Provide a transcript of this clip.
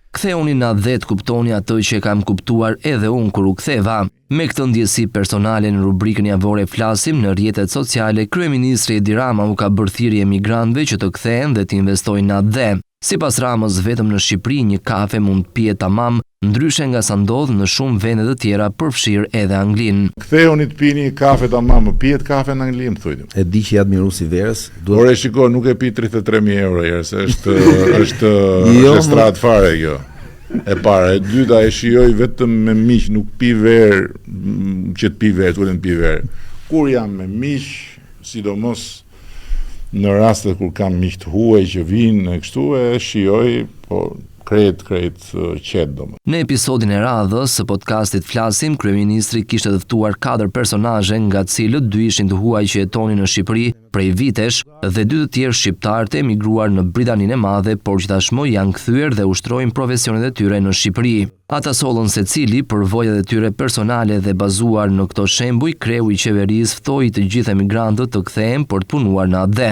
Ktheuni në dhe të kuptoni atë që kam kuptuar edhe unë kur u ktheva. Me këtë ndjesi personale në rubrikën javore flasim në rrjetet sociale, kryeministri Edi Rama u ka bërë thirrje emigrantëve që të kthehen dhe të investojnë në dhe. Sipas Ramës, vetëm në Shqipëri një kafe mund të pihet tamam, ndryshe nga sa ndodh në shumë vende të tjera, përfshirë edhe Anglinë. Ktheuni të pini kafe tamam, pihet kafe në Angli, më thujtë. E di që i admiru si verës. Ore shiko, nuk e pi 33.000 euro herë, se është strat fare kjo. E para, e dyta e shijoj vetëm me miq, nuk pi verë që të pi verë, të ulën pi verë. Kur jam me miq, sidomos në rastet kur kam miq të huaj që vinë kështu, e shijoj, po krejt qetë domo. Në episodin e radhës së podcastit Flasim, kryeministri kishte të ftuar 4 personazhe, nga të cilët 2 ishin të huaj që jetonin në Shqipëri prej vitesh dhe 2 të tjerë shqiptar të emigruar në Britaninë e Madhe, por që tashmë janë kthyer dhe ushtrojnë profesionet e tyre në Shqipëri. Ata sollën secili për vojat e tyre personale dhe bazuar në këto shembuj, kreu i qeverisë ftoi të gjithë emigrantët të kthehen për të punuar në ADE.